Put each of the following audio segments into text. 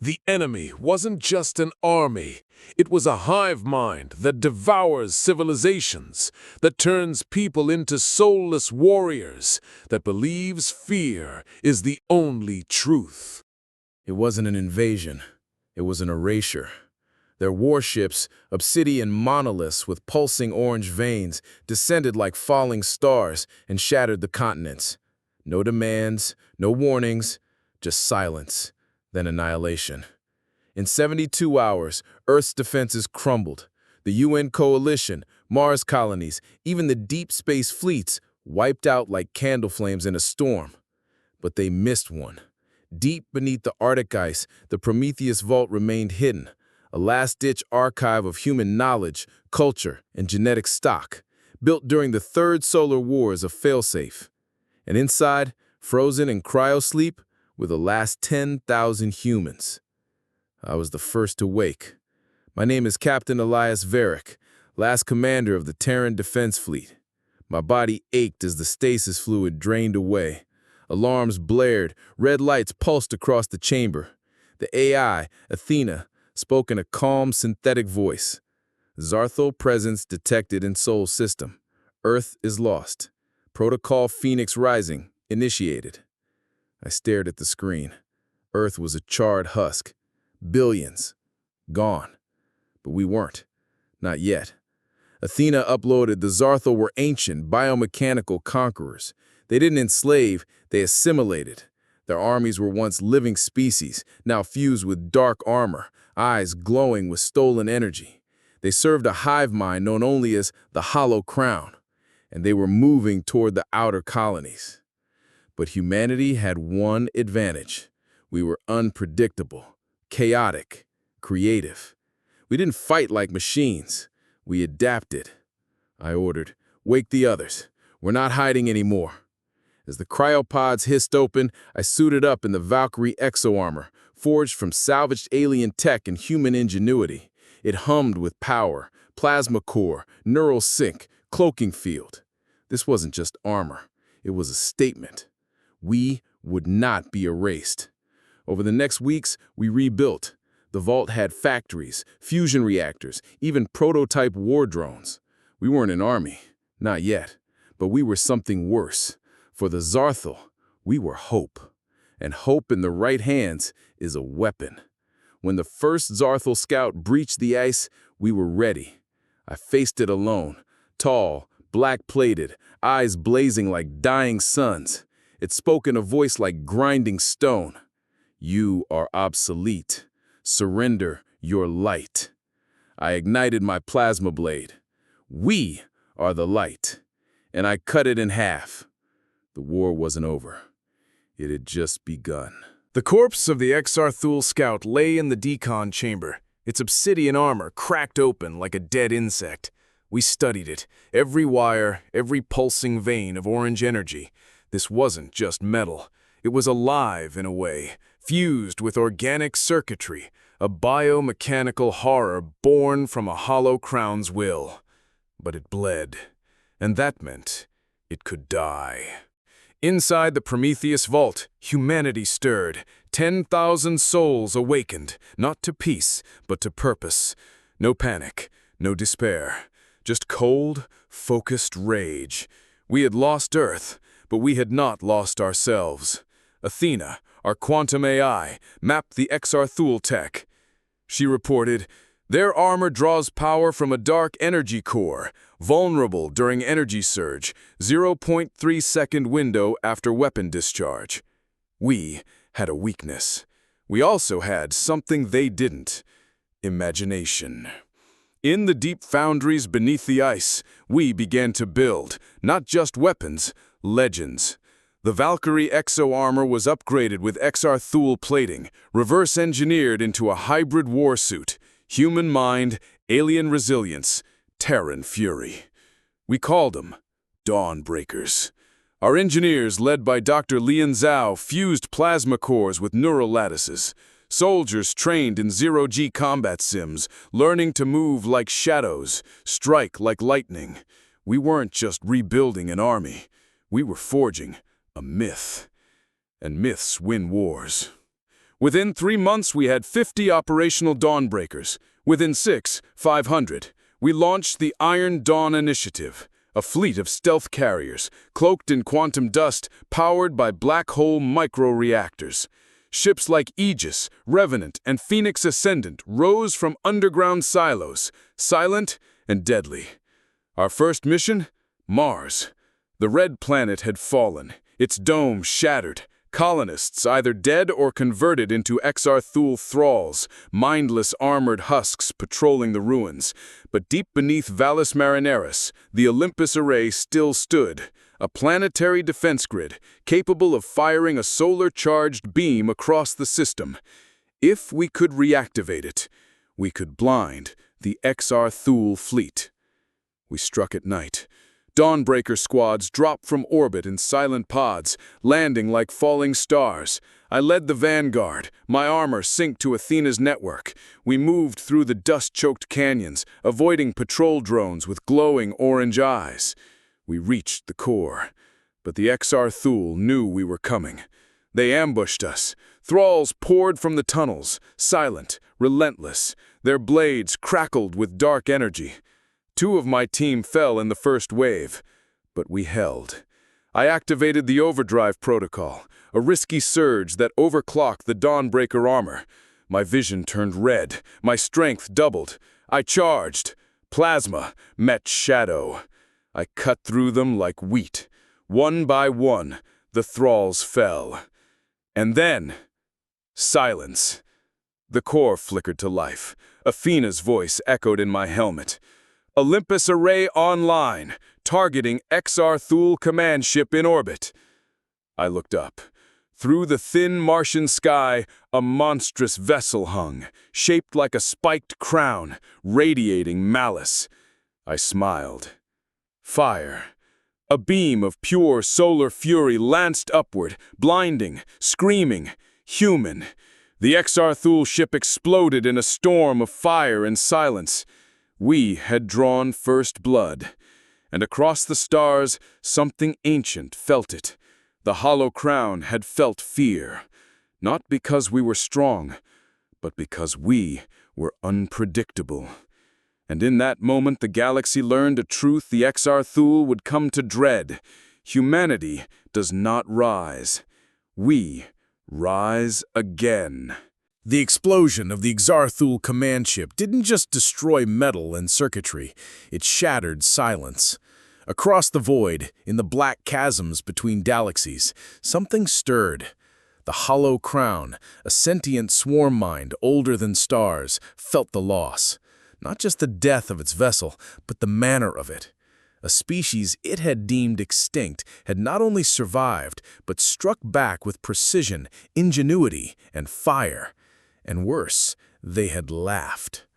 The enemy wasn't just an army. It was a hive-mind that devours civilizations, that turns people into soulless warriors, that believes fear is the only truth. It wasn't an invasion. It was an erasure. Their warships, obsidian monoliths with pulsing orange veins, descended like falling stars and shattered the continents. No demands, no warnings, just silence, then annihilation. In 72 hours, Earth's defenses crumbled. The UN coalition, Mars colonies, even the deep space fleets wiped out like candle flames in a storm. But they missed one. Deep beneath the Arctic ice, the Prometheus Vault remained hidden, a last-ditch archive of human knowledge, culture, and genetic stock, built during the Third Solar War as a failsafe. And inside, frozen in cryo-sleep, were the last 10,000 humans. I was the first to wake. My name is Captain Elias Varick, last commander of the Terran Defense Fleet. My body ached as the stasis fluid drained away. Alarms blared, red lights pulsed across the chamber. The AI, Athena, spoke in a calm, synthetic voice. Zarthal presence detected in Sol system. Earth is lost. Protocol Phoenix Rising initiated. I stared at the screen. Earth was a charred husk. Billions. Gone. But we weren't. Not yet. Athena uploaded the Zarthal were ancient, biomechanical conquerors. They didn't enslave, they assimilated. Their armies were once living species, now fused with dark armor, eyes glowing with stolen energy. They served a hive mind known only as the Hollow Crown, and they were moving toward the outer colonies. But humanity had one advantage. We were unpredictable, chaotic, creative. We didn't fight like machines. We adapted. I ordered, "Wake the others. We're not hiding anymore." As the cryopods hissed open, I suited up in the Valkyrie exo-armor, forged from salvaged alien tech and human ingenuity. It hummed with power, plasma core, neural sync, cloaking field. This wasn't just armor. It was a statement. We would not be erased. Over the next weeks, we rebuilt. The vault had factories, fusion reactors, even prototype war drones. We weren't an army, not yet, but we were something worse. For the Zarthal, we were hope. And hope in the right hands is a weapon. When the first Zarthal scout breached the ice, we were ready. I faced it alone, tall, black-plated, eyes blazing like dying suns. It spoke in a voice like grinding stone. "You are obsolete. Surrender your light." I ignited my plasma blade. "We are the light." And I cut it in half. The war wasn't over. It had just begun. The corpse of the Exarthul scout lay in the decon chamber, its obsidian armor cracked open like a dead insect. We studied it, every wire, every pulsing vein of orange energy. This wasn't just metal. It was alive in a way, fused with organic circuitry, a biomechanical horror born from a hollow crown's will. But it bled, and that meant it could die. Inside the Prometheus Vault, humanity stirred. 10,000 souls awakened, not to peace, but to purpose. No panic, no despair, just cold, focused rage. We had lost Earth, but we had not lost ourselves. Athena, our quantum AI, mapped the Exarthul tech. She reported, "Their armor draws power from a dark energy core, vulnerable during energy surge, 0.3-second window after weapon discharge." We had a weakness. We also had something they didn't: imagination. In the deep foundries beneath the ice, we began to build, not just weapons, legends. The Valkyrie exo-armor was upgraded with Exarthul plating, reverse-engineered into a hybrid warsuit. Human mind, alien resilience, Terran fury. We called them Dawnbreakers. Our engineers, led by Dr. Lian Zhao, fused plasma cores with neural lattices. Soldiers trained in zero-G combat sims, learning to move like shadows, strike like lightning. We weren't just rebuilding an army. We were forging a myth. And myths win wars. Within 3 months, we had 50 operational Dawnbreakers. Within 6, 500. We launched the Iron Dawn Initiative, a fleet of stealth carriers, cloaked in quantum dust, powered by black hole micro-reactors. Ships like Aegis, Revenant, and Phoenix Ascendant rose from underground silos, silent and deadly. Our first mission? Mars. The red planet had fallen, its dome shattered. Colonists either dead or converted into Exar-Thule thralls, mindless armored husks patrolling the ruins. But deep beneath Valles Marineris, the Olympus Array still stood, a planetary defense grid capable of firing a solar-charged beam across the system. If we could reactivate it, we could blind the Exar-Thule fleet. We struck at night. Dawnbreaker squads dropped from orbit in silent pods, landing like falling stars. I led the vanguard, my armor synced to Athena's network. We moved through the dust-choked canyons, avoiding patrol drones with glowing orange eyes. We reached the core, but the Exar-Thule knew we were coming. They ambushed us. Thralls poured from the tunnels, silent, relentless. Their blades crackled with dark energy. 2 of my team fell in the first wave, but we held. I activated the overdrive protocol, a risky surge that overclocked the Dawnbreaker armor. My vision turned red, my strength doubled. I charged. Plasma met shadow. I cut through them like wheat. One by one, the thralls fell. And then, silence. The core flickered to life. Athena's voice echoed in my helmet. Olympus Array online, targeting Exar-Thule command ship in orbit. I looked up. Through the thin Martian sky, a monstrous vessel hung, shaped like a spiked crown, radiating malice. I smiled. Fire. A beam of pure solar fury lanced upward, blinding, screaming, human. The Exar-Thule ship exploded in a storm of fire and silence. We had drawn first blood, and across the stars, something ancient felt it. The hollow crown had felt fear, not because we were strong, but because we were unpredictable. And in that moment, the galaxy learned a truth the Exar-Thule would come to dread. Humanity does not rise. We rise again. The explosion of the Exar-Thule command ship didn't just destroy metal and circuitry, it shattered silence. Across the void, in the black chasms between galaxies, something stirred. The hollow crown, a sentient swarm mind older than stars, felt the loss. Not just the death of its vessel, but the manner of it. A species it had deemed extinct had not only survived, but struck back with precision, ingenuity, and fire. And worse, they had laughed.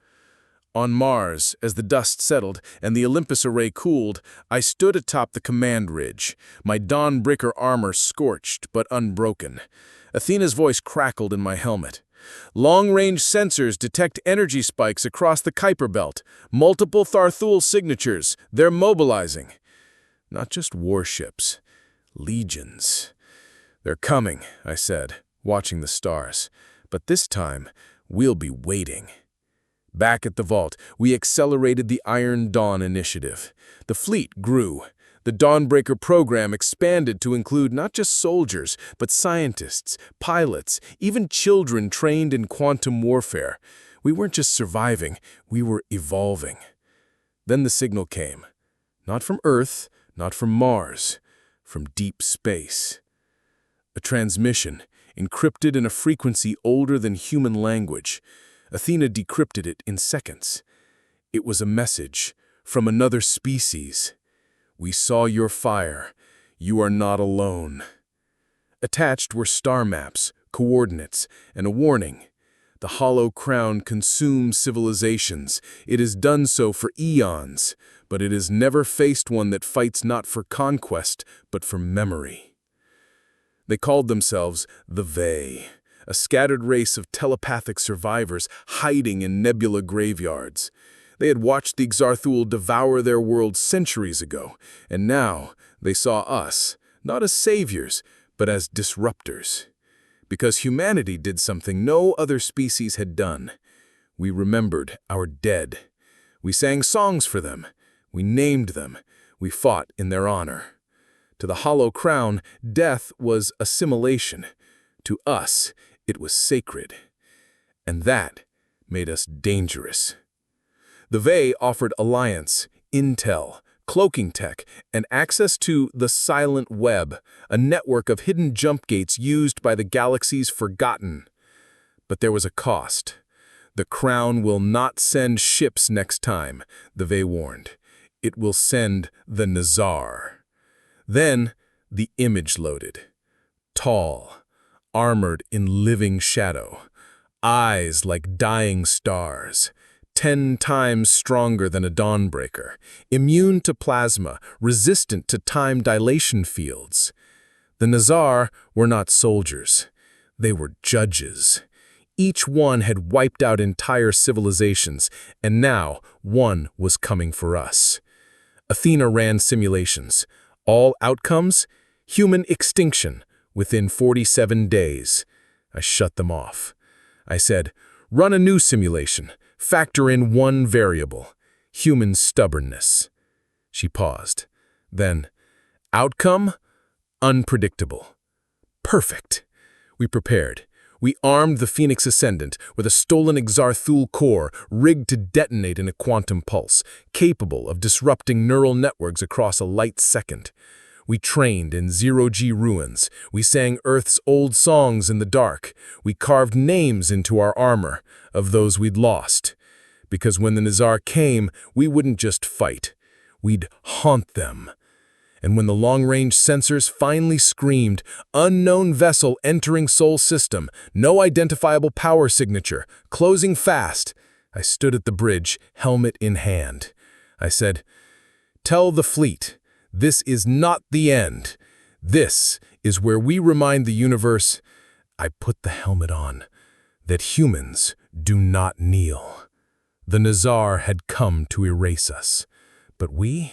On Mars, as the dust settled and the Olympus Array cooled, I stood atop the command ridge, my Dawnbreaker armor scorched but unbroken. Athena's voice crackled in my helmet. Long-range sensors detect energy spikes across the Kuiper Belt. Multiple Exar-Thule signatures. They're mobilizing. Not just warships. Legions. They're coming, I said, watching the stars. But this time, we'll be waiting. Back at the vault, we accelerated the Iron Dawn initiative. The fleet grew. The Dawnbreaker program expanded to include not just soldiers, but scientists, pilots, even children trained in quantum warfare. We weren't just surviving, we were evolving. Then the signal came. Not from Earth, not from Mars, from deep space. A transmission, encrypted in a frequency older than human language. Athena decrypted it in seconds. It was a message from another species. We saw your fire. You are not alone. Attached were star maps, coordinates, and a warning. The hollow crown consumes civilizations. It has done so for eons, but it has never faced one that fights not for conquest, but for memory. They called themselves the Vey, a scattered race of telepathic survivors hiding in nebula graveyards. They had watched the Exar-Thule devour their world centuries ago, and now they saw us, not as saviors, but as disruptors. Because humanity did something no other species had done. We remembered our dead. We sang songs for them. We named them. We fought in their honor. To the Hollow Crown, death was assimilation. To us, it was sacred. And that made us dangerous. The Vey offered alliance, intel, cloaking tech, and access to the Silent Web, a network of hidden jump gates used by the galaxy's forgotten. But there was a cost. The Crown will not send ships next time, the Vey warned. It will send the Nazar. Then the image loaded. Tall, armored in living shadow, eyes like dying stars, 10 times stronger than a Dawnbreaker, immune to plasma, resistant to time dilation fields. The Nazar were not soldiers. They were judges. Each one had wiped out entire civilizations, and now one was coming for us. Athena ran simulations. All outcomes? Human extinction within 47 days. I shut them off. I said, run a new simulation. Factor in one variable, human stubbornness. She paused. Then, outcome? Unpredictable. Perfect. We prepared. We armed the Phoenix Ascendant with a stolen Exarthul core rigged to detonate in a quantum pulse, capable of disrupting neural networks across a light second. We trained in zero-G ruins. We sang Earth's old songs in the dark. We carved names into our armor of those we'd lost. Because when the Nazar came, we wouldn't just fight. We'd haunt them. And when the long-range sensors finally screamed, unknown vessel entering Sol system, no identifiable power signature, closing fast, I stood at the bridge, helmet in hand. I said, tell the fleet, this is not the end. This is where we remind the universe, I put the helmet on, that humans do not kneel. The Nazar had come to erase us, but we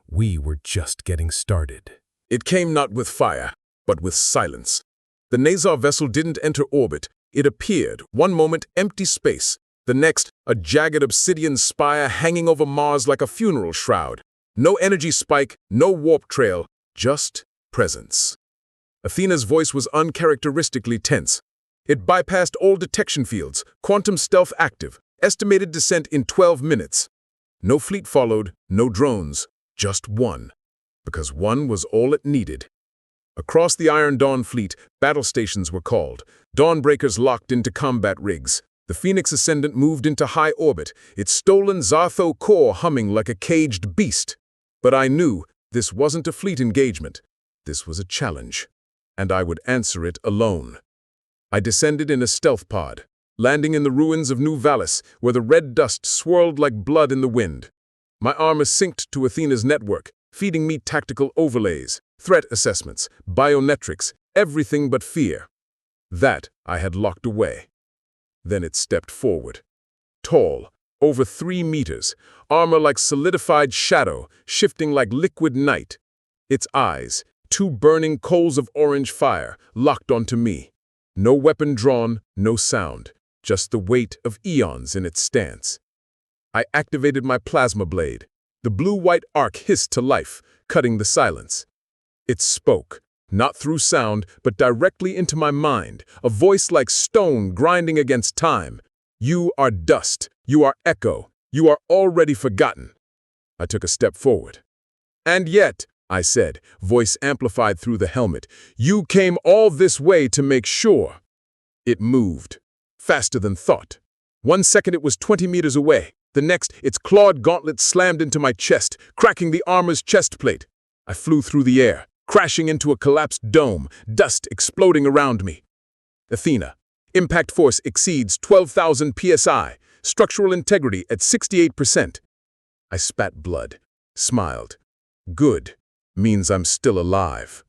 were just getting started. It came not with fire, but with silence. The Nazar vessel didn't enter orbit. It appeared, one moment empty space, the next a jagged obsidian spire hanging over Mars like a funeral shroud. No energy spike, no warp trail, just presence. Athena's voice was uncharacteristically tense. It bypassed all detection fields, quantum stealth active, estimated descent in 12 minutes. No fleet followed, no drones, just one, because one was all it needed. Across the Iron Dawn fleet, battle stations were called, Dawnbreakers locked into combat rigs. The Phoenix Ascendant moved into high orbit, its stolen Zartho core humming like a caged beast. But I knew this wasn't a fleet engagement. This was a challenge, and I would answer it alone. I descended in a stealth pod, landing in the ruins of New Valis, where the red dust swirled like blood in the wind. My armor synced to Athena's network, feeding me tactical overlays, threat assessments, biometrics, everything but fear. That I had locked away. Then it stepped forward. Tall, over 3 meters, armor like solidified shadow, shifting like liquid night. Its eyes, 2 burning coals of orange fire, locked onto me. No weapon drawn, no sound, just the weight of eons in its stance. I activated my plasma blade. The blue-white arc hissed to life, cutting the silence. It spoke, not through sound, but directly into my mind, a voice like stone grinding against time. You are dust. You are echo. You are already forgotten. I took a step forward. And yet, I said, voice amplified through the helmet, you came all this way to make sure. It moved, faster than thought. 1 second it was 20 meters away. The next, its clawed gauntlet slammed into my chest, cracking the armor's chest plate. I flew through the air, crashing into a collapsed dome, dust exploding around me. Athena, impact force exceeds 12,000 psi, structural integrity at 68%. I spat blood, smiled. Good, means I'm still alive.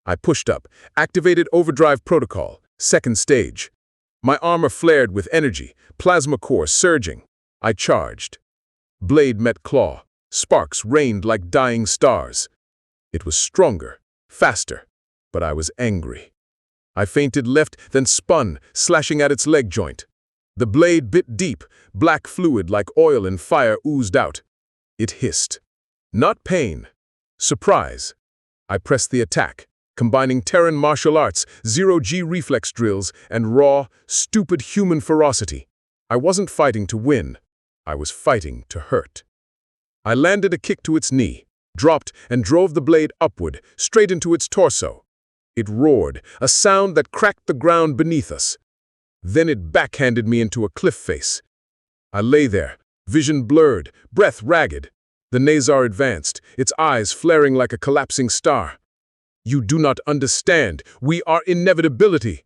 I pushed up, activated overdrive protocol, second stage. My armor flared with energy, plasma core surging. I charged. Blade met claw. Sparks rained like dying stars. It was stronger, faster, but I was angry. I feinted left, then spun, slashing at its leg joint. The blade bit deep, black fluid like oil and fire oozed out. It hissed. Not pain. Surprise. I pressed the attack, combining Terran martial arts, zero-G reflex drills, and raw, stupid human ferocity. I wasn't fighting to win. I was fighting to hurt. I landed a kick to its knee, dropped, and drove the blade upward, straight into its torso. It roared, a sound that cracked the ground beneath us. Then it backhanded me into a cliff face. I lay there, vision blurred, breath ragged. The Nazar advanced, its eyes flaring like a collapsing star. "You do not understand. We are inevitability."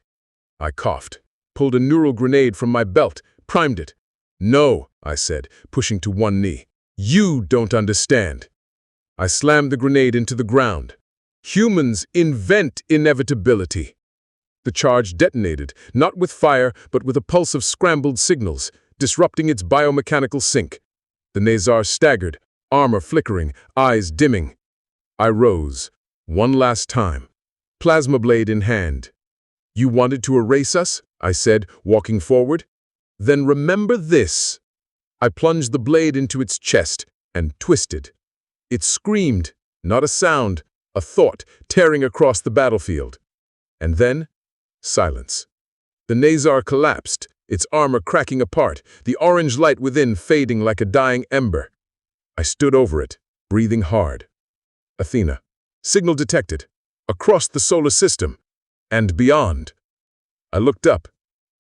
I coughed, pulled a neural grenade from my belt, primed it. "No," I said, pushing to one knee. "You don't understand." I slammed the grenade into the ground. Humans invent inevitability. The charge detonated, not with fire, but with a pulse of scrambled signals, disrupting its biomechanical sync. The Nazar staggered, armor flickering, eyes dimming. I rose, one last time, plasma blade in hand. "You wanted to erase us?" I said, walking forward. "Then remember this." I plunged the blade into its chest and twisted. It screamed, not a sound, a thought tearing across the battlefield. And then, silence. The Nazar collapsed, its armor cracking apart, the orange light within fading like a dying ember. I stood over it, breathing hard. Athena. Signal detected. Across the solar system. And beyond. I looked up.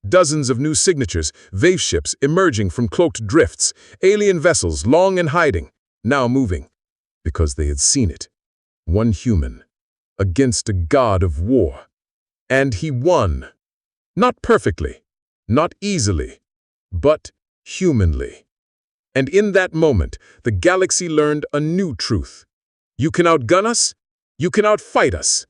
Dozens of new signatures, Wave ships emerging from cloaked drifts, alien vessels long in hiding, now moving. Because they had seen it. One human. Against a god of war. And he won. Not perfectly. Not easily. But humanly. And in that moment, the galaxy learned a new truth. You can outgun us, you can outfight us,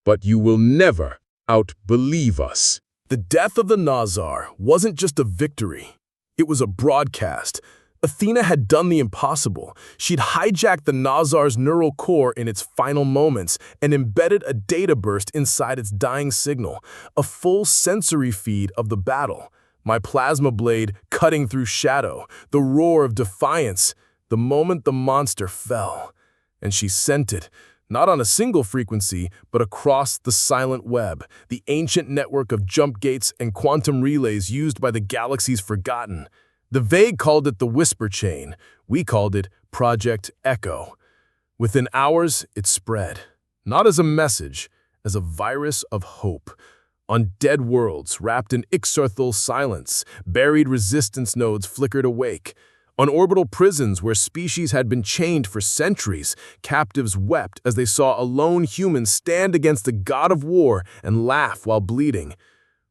but you will never outbelieve us. The death of the Nazar wasn't just a victory. It was a broadcast. Athena had done the impossible. She'd hijacked the Nazar's neural core in its final moments and embedded a data burst inside its dying signal, a full sensory feed of the battle. My plasma blade cutting through shadow, the roar of defiance, the moment the monster fell. And she sent it, not on a single frequency, but across the silent web, the ancient network of jump gates and quantum relays used by the galaxy's forgotten. The vague called it the Whisper Chain. We called it Project Echo. Within hours, it spread, not as a message, as a virus of hope. On dead worlds, wrapped in Ixarthul silence, buried resistance nodes flickered awake. On orbital prisons where species had been chained for centuries, captives wept as they saw a lone human stand against the god of war and laugh while bleeding.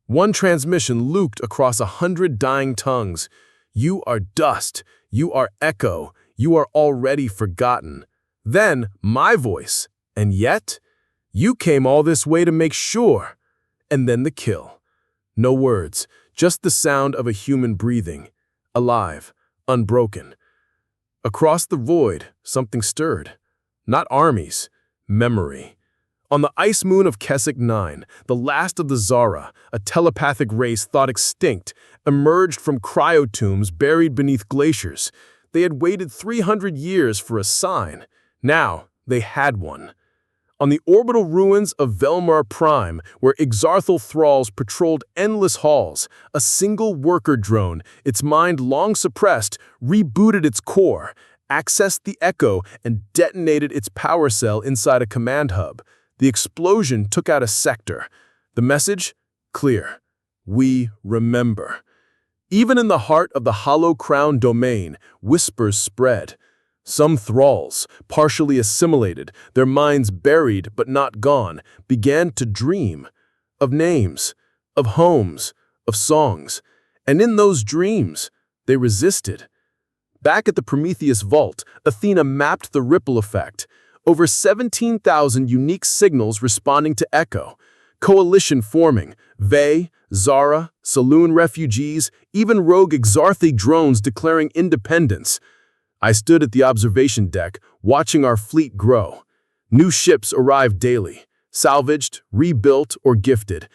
One transmission looped across 100 dying tongues. You are dust, you are echo, you are already forgotten. Then, my voice, and yet, you came all this way to make sure. And then the kill. No words, just the sound of a human breathing, alive, unbroken. Across the void, something stirred. Not armies, memory. On the ice moon of Keswick 9, the last of the Zara, a telepathic race thought extinct, emerged from cryotombs buried beneath glaciers. They had waited 300 years for a sign. Now, they had one. On the orbital ruins of Velmar Prime, where Ixarthal thralls patrolled endless halls, a single worker drone, its mind long suppressed, rebooted its core, accessed the echo, and detonated its power cell inside a command hub. The explosion took out a sector. The message? Clear. We remember. Even in the heart of the Hollow Crown domain, whispers spread. Some thralls, partially assimilated, their minds buried but not gone, began to dream of names, of homes, of songs. And in those dreams, they resisted. Back at the Prometheus Vault, Athena mapped the ripple effect. Over 17,000 unique signals responding to echo. Coalition forming. Vey, Zara, Saloon refugees, even rogue Ixarthi drones declaring independence. I stood at the observation deck, watching our fleet grow. New ships arrived daily, salvaged, rebuilt, or gifted.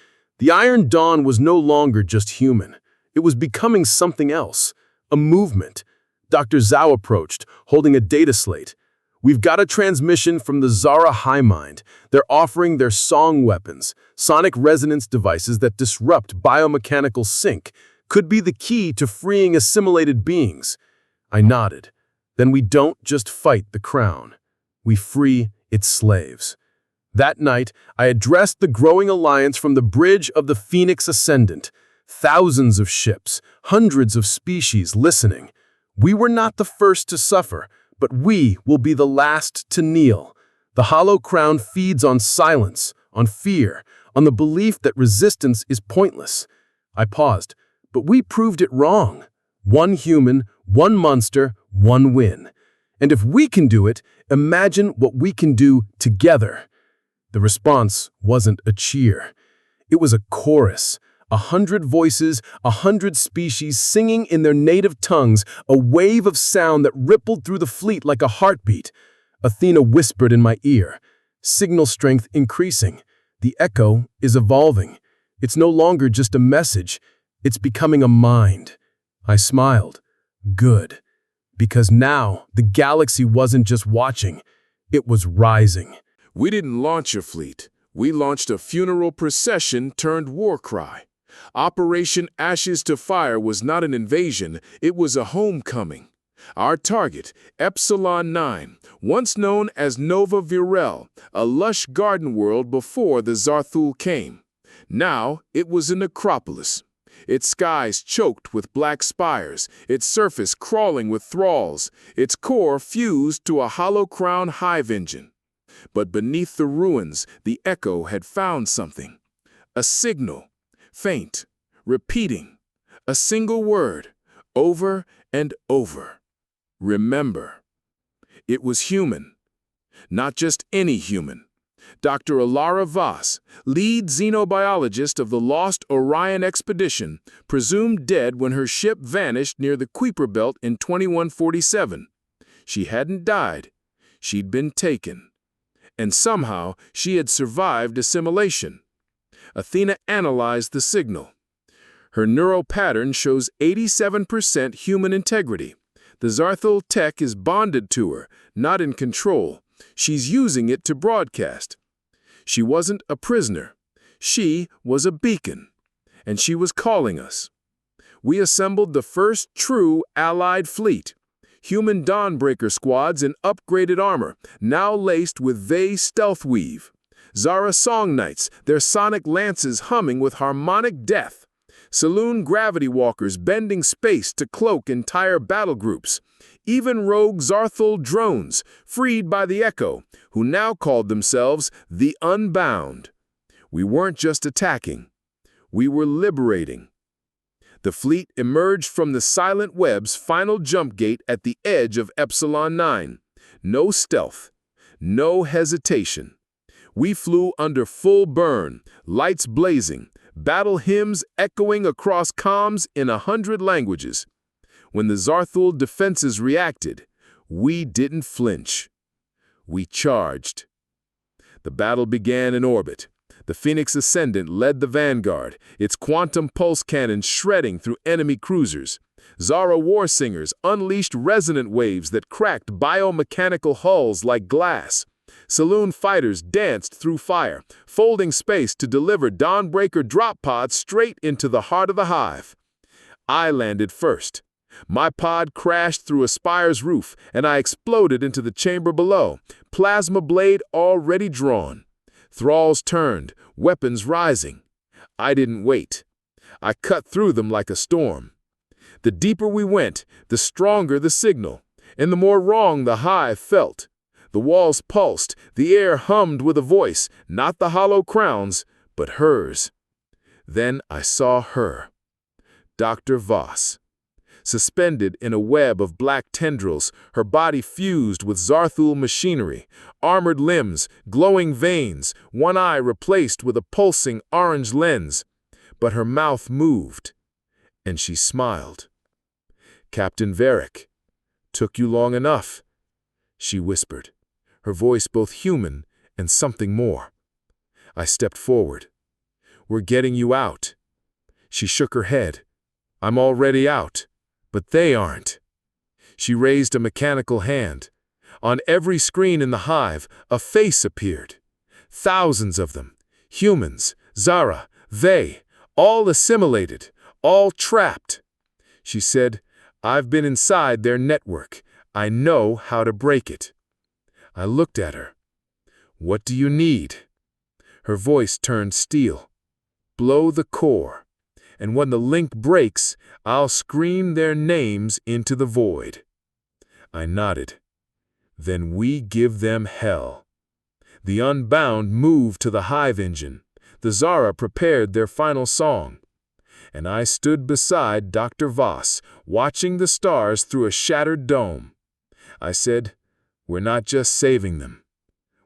The Iron Dawn was no longer just human. It was becoming something else, a movement. Dr. Zhao approached, holding a data slate. We've got a transmission from the Zara hive-mind. They're offering their song weapons, sonic resonance devices that disrupt biomechanical sync, could be the key to freeing assimilated beings. I nodded. Then we don't just fight the crown. We free its slaves. That night, I addressed the growing alliance from the bridge of the Phoenix Ascendant. Thousands of ships, hundreds of species listening. We were not the first to suffer, but we will be the last to kneel. The hollow crown feeds on silence, on fear, on the belief that resistance is pointless. I paused, but we proved it wrong. One human, one monster, one win. And if we can do it, imagine what we can do together. The response wasn't a cheer. It was a chorus. 100 voices, 100 species singing in their native tongues, a wave of sound that rippled through the fleet like a heartbeat. Athena whispered in my ear, signal strength increasing. The echo is evolving. It's no longer just a message. It's becoming a mind. I smiled. Good. Because now the galaxy wasn't just watching. It was rising. We didn't launch a fleet. We launched a funeral procession turned war cry. Operation Ashes to Fire was not an invasion, it was a homecoming. Our target, Epsilon 9, once known as Nova Virel, a lush garden world before the Zarthul came. Now it was a necropolis. Its skies choked with black spires, its surface crawling with thralls, its core fused to a hollow crown hive engine. But beneath the ruins, the echo had found something. A signal, faint, repeating, a single word, over and over. Remember. It was human. Not just any human. Dr. Alara Voss, lead xenobiologist of the lost Orion expedition, presumed dead when her ship vanished near the Kuiper Belt in 2147. She hadn't died. She'd been taken. And somehow she had survived assimilation. Athena analyzed the signal. Her neural pattern shows 87% human integrity. The Zarthul tech is bonded to her, not in control. She's using it to broadcast. She wasn't a prisoner. She was a beacon. And she was calling us. We assembled the first true allied fleet. Human Dawnbreaker squads in upgraded armor, now laced with Vey stealth weave. Zara Song Knights, their sonic lances humming with harmonic death. Saloon gravity walkers bending space to cloak entire battle groups. Even rogue Zarthul drones, freed by the Echo, who now called themselves the Unbound. We weren't just attacking. We were liberating. The fleet emerged from the Silent Web's final jump gate at the edge of Epsilon 9. No stealth. No hesitation. We flew under full burn, lights blazing, battle hymns echoing across comms in 100 languages. When the Zarthul defenses reacted, we didn't flinch. We charged. The battle began in orbit. The Phoenix Ascendant led the vanguard, its quantum pulse cannons shredding through enemy cruisers. Zara war singers unleashed resonant waves that cracked biomechanical hulls like glass. Saloon fighters danced through fire, folding space to deliver Dawnbreaker drop pods straight into the heart of the hive. I landed first. My pod crashed through a spire's roof, and I exploded into the chamber below, plasma blade already drawn. Thralls turned, weapons rising. I didn't wait. I cut through them like a storm. The deeper we went, the stronger the signal, and the more wrong the hive felt. The walls pulsed, the air hummed with a voice, not the hollow crown's, but hers. Then I saw her, Dr. Voss. Suspended in a web of black tendrils, her body fused with Zarthul machinery, armored limbs, glowing veins, one eye replaced with a pulsing orange lens. But her mouth moved, and she smiled. "Captain Varric, took you long enough," she whispered, her voice both human and something more. I stepped forward. We're getting you out." She shook her head. "I'm already out, but they aren't." She raised a mechanical hand. On every screen in the hive, a face appeared. Thousands of them. Humans, Zara, they, all assimilated, all trapped. She said, "I've been inside their network. I know how to break it." I looked at her. "What do you need?" Her voice turned steel. "Blow the core, and when the link breaks, I'll scream their names into the void." I nodded. "Then we give them hell." The Unbound moved to the hive engine. The Zara prepared their final song. And I stood beside Dr. Voss, watching the stars through a shattered dome. I said, "We're not just saving them.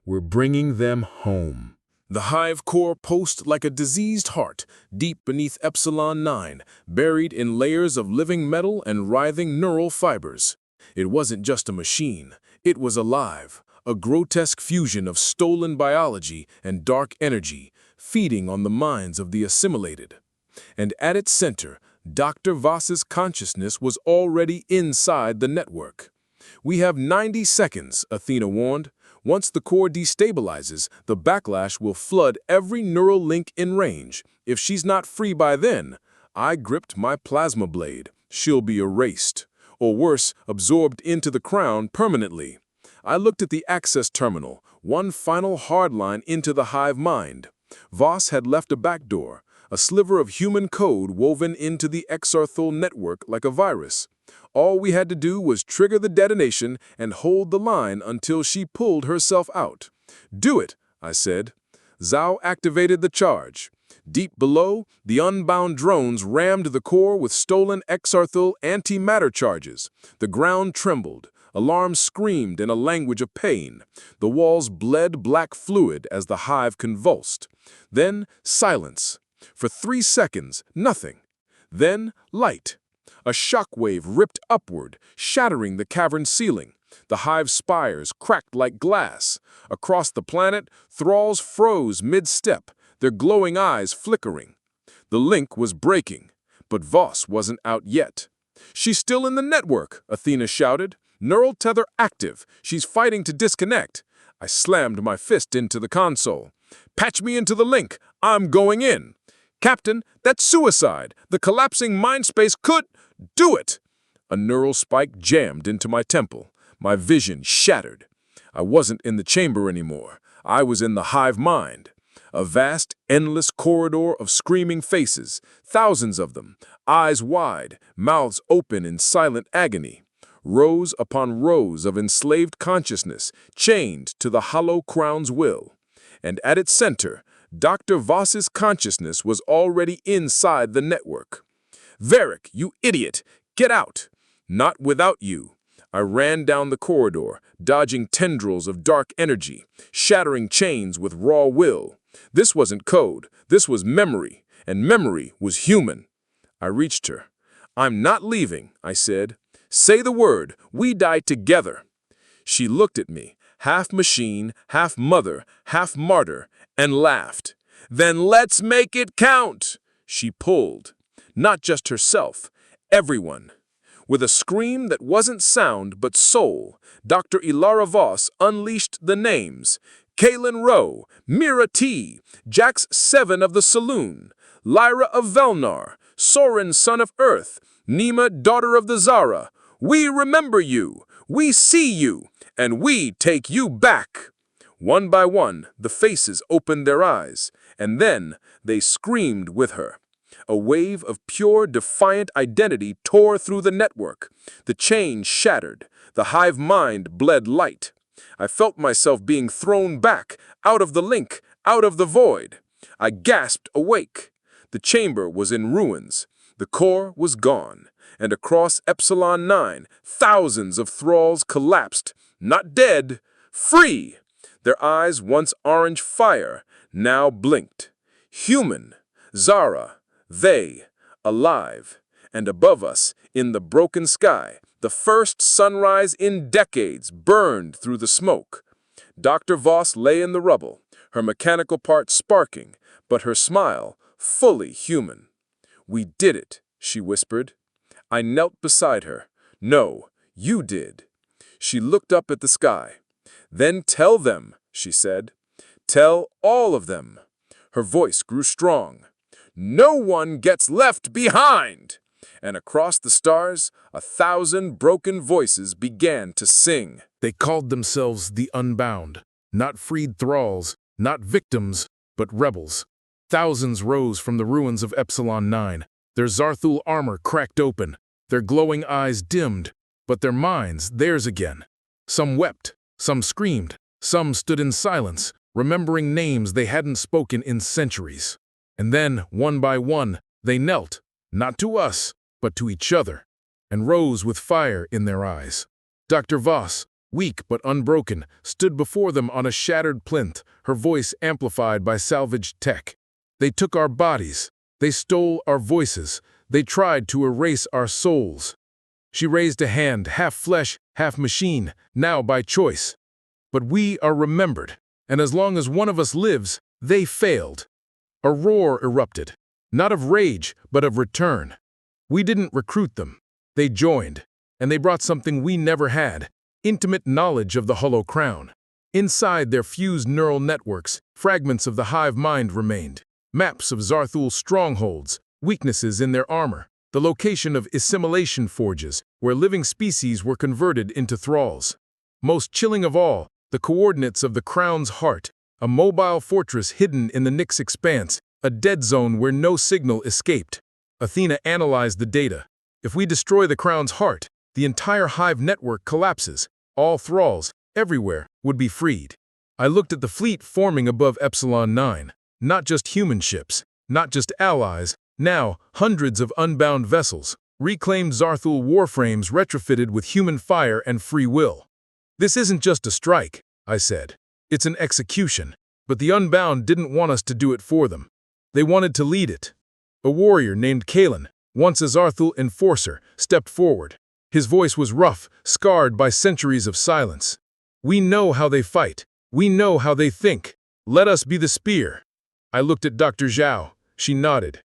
We're bringing them home." The hive core pulsed like a diseased heart, deep beneath Epsilon 9, buried in layers of living metal and writhing neural fibers. It wasn't just a machine. It was alive, a grotesque fusion of stolen biology and dark energy, feeding on the minds of the assimilated. And at its center, Dr. Voss's consciousness was already inside the network. "We have 90 seconds, Athena warned. Once the core destabilizes, the backlash will flood every neural link in range. If she's not free by then," I gripped my plasma blade, "she'll be erased. Or worse, absorbed into the crown permanently." I looked at the access terminal, one final hardline into the hive mind. Voss had left a backdoor, a sliver of human code woven into the Exarthul network like a virus. All we had to do was trigger the detonation and hold the line until she pulled herself out. "Do it," I said. Zhao activated the charge. Deep below, the Unbound drones rammed the core with stolen Exarthul antimatter charges. The ground trembled. Alarms screamed in a language of pain. The walls bled black fluid as the hive convulsed. Then silence. For 3 seconds, nothing. Then light. A shockwave ripped upward, shattering the cavern ceiling. The hive spires cracked like glass. Across the planet, thralls froze mid-step, their glowing eyes flickering. The link was breaking, but Voss wasn't out yet. "She's still in the network," Athena shouted. "Neural tether active. She's fighting to disconnect." I slammed my fist into the console. "Patch me into the link. I'm going in." "Captain, that's suicide. The collapsing mind space could—" "Do it!" A neural spike jammed into my temple. My vision shattered. I wasn't in the chamber anymore. I was in the hive mind. A vast, endless corridor of screaming faces, thousands of them, eyes wide, mouths open in silent agony. Rows upon rows of enslaved consciousness, chained to the hollow crown's will. And at its center, Dr. Voss's consciousness was already inside the network. "Varric, you idiot! Get out!" "Not without you." I ran down the corridor, dodging tendrils of dark energy, shattering chains with raw will. This wasn't code, this was memory, and memory was human. I reached her. "I'm not leaving," I said. "Say the word, we die together." She looked at me, half machine, half mother, half martyr, and laughed. "Then let's make it count!" She pulled. Not just herself, everyone. With a scream that wasn't sound but soul, Dr. Ilara Voss unleashed the names: Kaelin Rowe, Mira T, Jax 7 of the Saloon, Lyra of Velnar, Soren son of Earth, Nima daughter of the Zara. "We remember you, we see you, and we take you back." One by one, the faces opened their eyes, and then they screamed with her. A wave of pure, defiant identity tore through the network. The chain shattered. The hive mind bled light. I felt myself being thrown back, out of the link, out of the void. I gasped awake. The chamber was in ruins. The core was gone. And across Epsilon 9, thousands of thralls collapsed, not dead, free. Their eyes, once orange fire, now blinked. Human, Zara, they, alive. And above us, in the broken sky, the first sunrise in decades burned through the smoke. Dr. Voss lay in the rubble, her mechanical part sparking, but her smile fully human. "We did it," she whispered. I knelt beside her. "No, you did." She looked up at the sky. "Then tell them," she said. "Tell all of them." Her voice grew strong. "No one gets left behind!" And across the stars, 1,000 broken voices began to sing. They called themselves the Unbound, not freed thralls, not victims, but rebels. Thousands rose from the ruins of Epsilon 9, their Zarthul armor cracked open, their glowing eyes dimmed, but their minds theirs again. Some wept, some screamed, some stood in silence, remembering names they hadn't spoken in centuries. And then, one by one, they knelt, not to us, but to each other, and rose with fire in their eyes. Dr. Voss, weak but unbroken, stood before them on a shattered plinth, her voice amplified by salvaged tech. They took our bodies, they stole our voices, they tried to erase our souls. She raised a hand, half flesh, half machine, now by choice. But we are remembered, and as long as one of us lives, they failed. A roar erupted, not of rage, but of return. We didn't recruit them. They joined, and they brought something we never had, intimate knowledge of the Hollow Crown. Inside their fused neural networks, fragments of the hive-mind remained, maps of Zarthul's strongholds, weaknesses in their armor, the location of assimilation forges, where living species were converted into thralls. Most chilling of all, the coordinates of the Crown's heart, a mobile fortress hidden in the Nyx expanse, a dead zone where no signal escaped. Athena analyzed the data. If we destroy the Crown's heart, the entire hive network collapses. All thralls, everywhere, would be freed. I looked at the fleet forming above Epsilon 9. Not just human ships, not just allies, now hundreds of unbound vessels, reclaimed Zarthul warframes retrofitted with human fire and free will. This isn't just a strike, I said. It's an execution. But the Unbound didn't want us to do it for them. They wanted to lead it. A warrior named Kalen, once a Zarthul enforcer, stepped forward. His voice was rough, scarred by centuries of silence. "We know how they fight. We know how they think. Let us be the spear." I looked at Dr. Zhao. She nodded.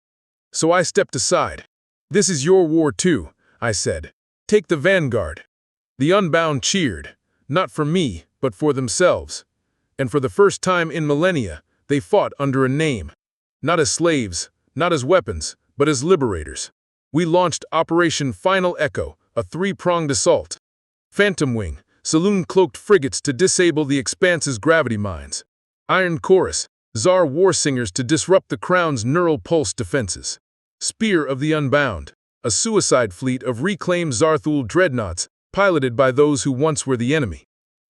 So I stepped aside. "This is your war too," I said. "Take the vanguard." The Unbound cheered, not for me, but for themselves. And for the first time in millennia, they fought under a name. Not as slaves, not as weapons, but as liberators. We launched Operation Final Echo, a three-pronged assault. Phantom Wing, saloon-cloaked frigates to disable the Expanse's gravity mines. Iron Chorus, Tsar war singers to disrupt the Crown's neural pulse defenses. Spear of the Unbound, a suicide fleet of reclaimed Zarthul dreadnoughts piloted by those who once were the enemy.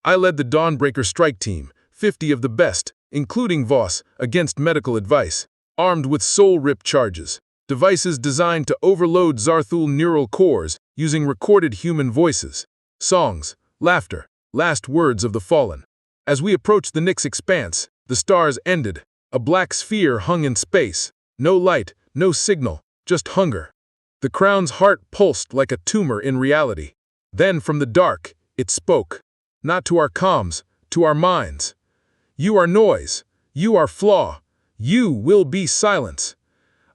I led the Dawnbreaker strike team, 50 of the best, including Voss, against medical advice, armed with soul-rip charges, devices designed to overload Zarthul neural cores using recorded human voices, songs, laughter, last words of the fallen. As we approached the Nyx expanse, the stars ended. A black sphere hung in space. No light, no signal, just hunger. The Crown's heart pulsed like a tumor in reality. Then from the dark, it spoke. Not to our comms, to our minds. "You are noise. You are flaw. You will be silence."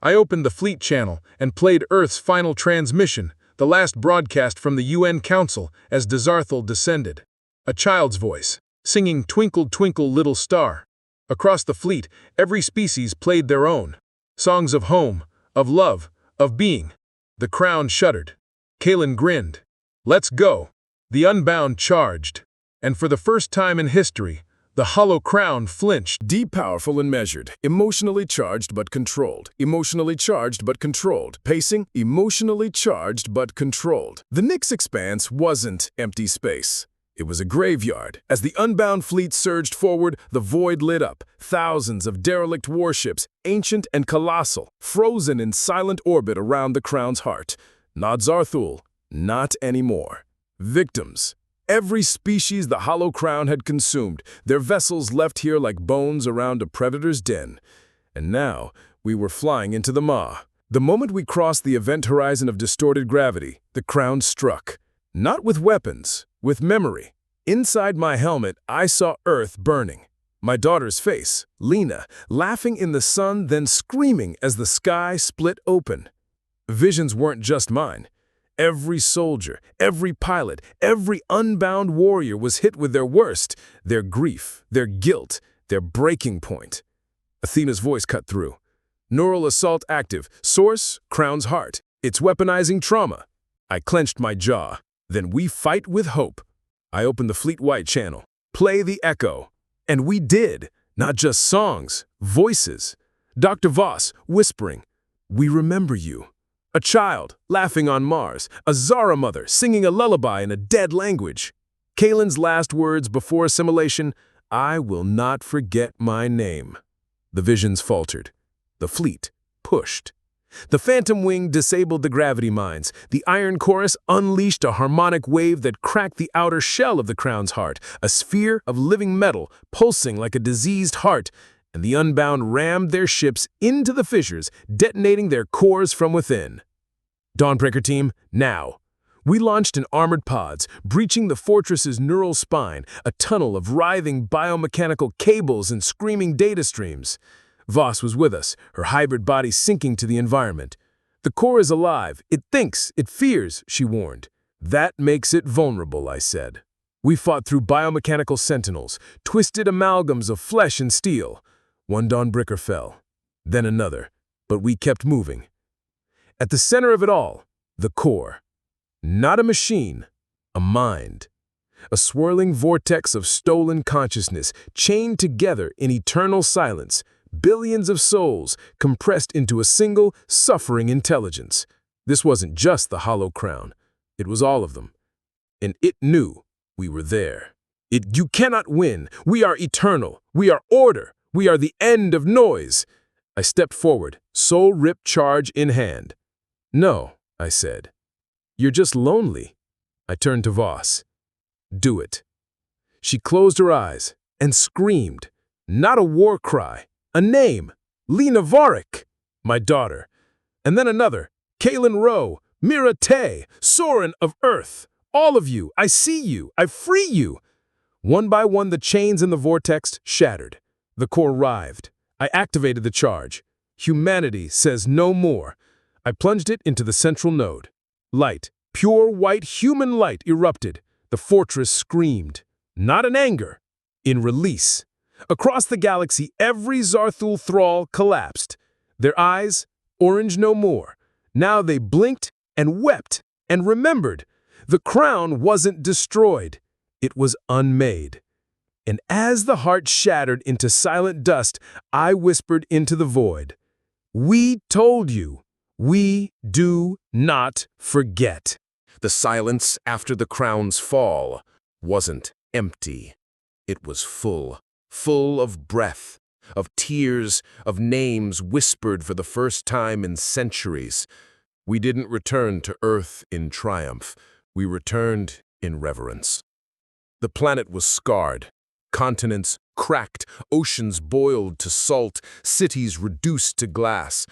I opened the fleet channel and played Earth's final transmission, the last broadcast from the UN Council as Zarthul descended. A child's voice, singing "Twinkle, Twinkle, Little Star." Across the fleet, every species played their own. Songs of home, of love, of being. The Crown shuddered. Kalen grinned. "Let's go." The Unbound charged. And for the first time in history, the Hollow Crown flinched. Deep, powerful, and measured. Emotionally charged but controlled. Emotionally charged but controlled. Pacing, emotionally charged but controlled. The Nyx expanse wasn't empty space. It was a graveyard. As the Unbound fleet surged forward, the void lit up. Thousands of derelict warships, ancient and colossal, frozen in silent orbit around the Crown's heart. Not Zarthul, not anymore. Victims. Every species the Hollow Crown had consumed, their vessels left here like bones around a predator's den. And now, we were flying into the maw. The moment we crossed the event horizon of distorted gravity, the Crown struck. Not with weapons, with memory. Inside my helmet, I saw Earth burning. My daughter's face, Lena, laughing in the sun, then screaming as the sky split open. Visions weren't just mine. Every soldier, every pilot, every unbound warrior was hit with their worst, their grief, their guilt, their breaking point. Athena's voice cut through. Neural assault active. Source, Crown's heart. It's weaponizing trauma. I clenched my jaw. Then we fight with hope. I opened the Fleet White channel. Play the echo. And we did. Not just songs, voices. Dr. Voss, whispering, "We remember you." A child, laughing on Mars. A Zara mother, singing a lullaby in a dead language. Kalen's last words before assimilation, "I will not forget my name." The visions faltered. The fleet pushed. The phantom wing disabled the gravity mines. The iron chorus unleashed a harmonic wave that cracked the outer shell of the Crown's heart, a sphere of living metal pulsing like a diseased heart, and the Unbound rammed their ships into the fissures, detonating their cores from within. Dawnbreaker team, now. We launched in armored pods, breaching the fortress's neural spine, a tunnel of writhing biomechanical cables and screaming data streams. Voss was with us, her hybrid body sinking to the environment. "The core is alive. It thinks. It fears," she warned. "That makes it vulnerable," I said. We fought through biomechanical sentinels, twisted amalgams of flesh and steel. One Dawnbreaker fell, then another, but we kept moving. At the center of it all, the core. Not a machine, a mind. A swirling vortex of stolen consciousness, chained together in eternal silence. Billions of souls compressed into a single, suffering intelligence. This wasn't just the Hollow Crown. It was all of them. And it knew we were there. You cannot win. We are eternal. We are order. We are the end of noise. I stepped forward, soul-ripped charge in hand. "No," I said. "You're just lonely." I turned to Voss. "Do it." She closed her eyes and screamed. Not a war cry. A name, Lena Varick, my daughter. And then another, Kalen Rowe, Mira Tay, Soren of Earth. All of you, I see you, I free you. One by one, the chains in the vortex shattered. The core writhed. I activated the charge. Humanity says no more. I plunged it into the central node. Light, pure white human light erupted. The fortress screamed. Not in anger, in release. Across the galaxy, every Zarthul thrall collapsed. Their eyes, orange no more. Now they blinked and wept and remembered. The crown wasn't destroyed. It was unmade. And as the heart shattered into silent dust, I whispered into the void. "We told you. We do not forget." The silence after the crown's fall wasn't empty. It was full of breath, of tears, of names whispered for the first time in centuries. We didn't return to Earth in triumph. We returned in reverence. The planet was scarred. Continents cracked, oceans boiled to salt, cities reduced to glass.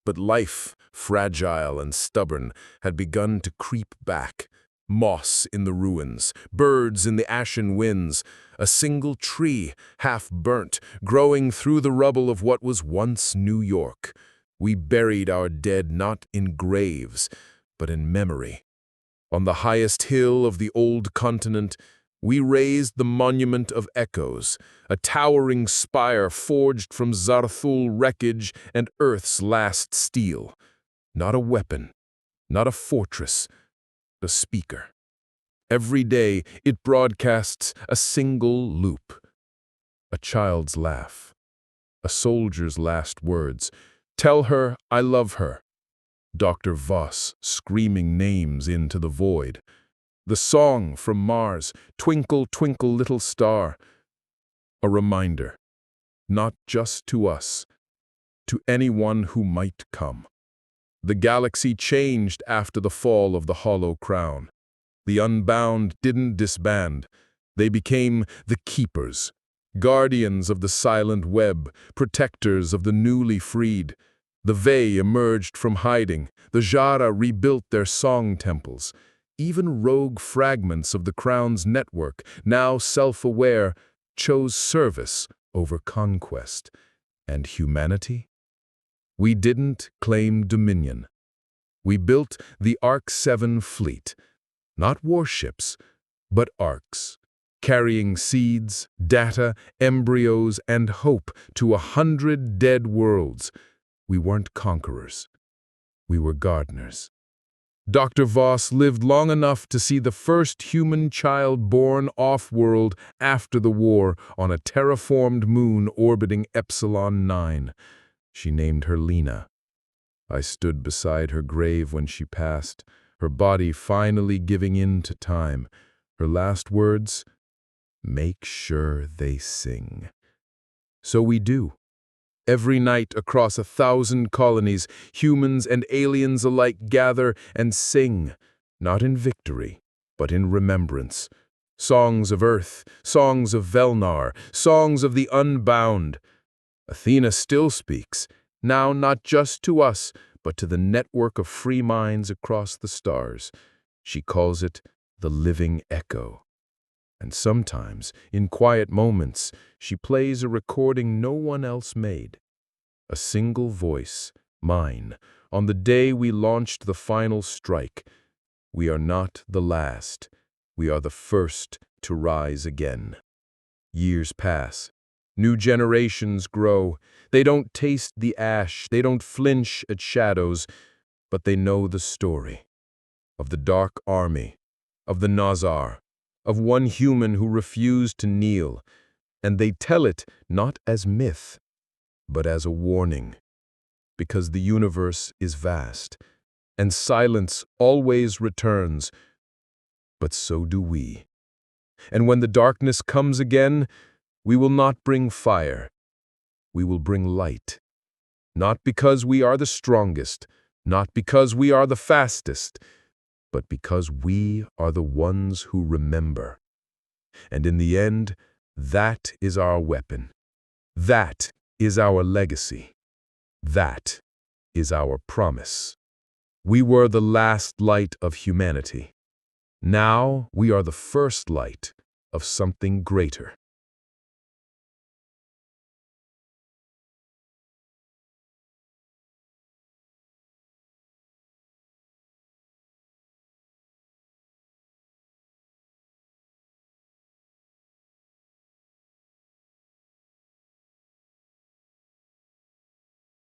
But life, fragile and stubborn, had begun to creep back. Moss in the ruins, birds in the ashen winds, a single tree, half burnt, growing through the rubble of what was once New York. We buried our dead not in graves, but in memory. On the highest hill of the old continent, we raised the Monument of Echoes, a towering spire forged from Zarthul wreckage and Earth's last steel. Not a weapon, not a fortress, a speaker. Every day it broadcasts a single loop. A child's laugh, a soldier's last words. "Tell her I love her." Dr. Voss screaming names into the void. The song from Mars, "Twinkle, twinkle, little star." A reminder, not just to us, to anyone who might come. The galaxy changed after the fall of the Hollow Crown. The Unbound didn't disband. They became the Keepers, guardians of the silent web, protectors of the newly freed. The Vey emerged from hiding. The Jara rebuilt their song temples. Even rogue fragments of the Crown's network, now self-aware, chose service over conquest. And humanity? We didn't claim dominion. We built the Ark 7 fleet, not warships, but arks, carrying seeds, data, embryos, and hope to 100 dead worlds. We weren't conquerors. We were gardeners. Dr. Voss lived long enough to see the first human child born off-world after the war on a terraformed moon orbiting Epsilon 9. She named her Lena. I stood beside her grave when she passed, her body finally giving in to time. Her last words, "Make sure they sing." So we do. Every night across 1,000 colonies, humans and aliens alike gather and sing, not in victory, but in remembrance. Songs of Earth, songs of Velnar, songs of the Unbound. Athena still speaks, now not just to us, but to the network of free minds across the stars. She calls it the living echo. And sometimes, in quiet moments, she plays a recording no one else made. A single voice, mine, on the day we launched the final strike. We are not the last. We are the first to rise again. Years pass. New generations grow. They don't taste the ash, they don't flinch at shadows, but they know the story. Of the Dark Army, of the Nazar, of one human who refused to kneel, and they tell it not as myth, but as a warning. Because the universe is vast, and silence always returns, but so do we. And when the darkness comes again, we will not bring fire. We will bring light. Not because we are the strongest, not because we are the fastest, but because we are the ones who remember. And in the end, that is our weapon. That is our legacy. That is our promise. We were the last light of humanity. Now we are the first light of something greater.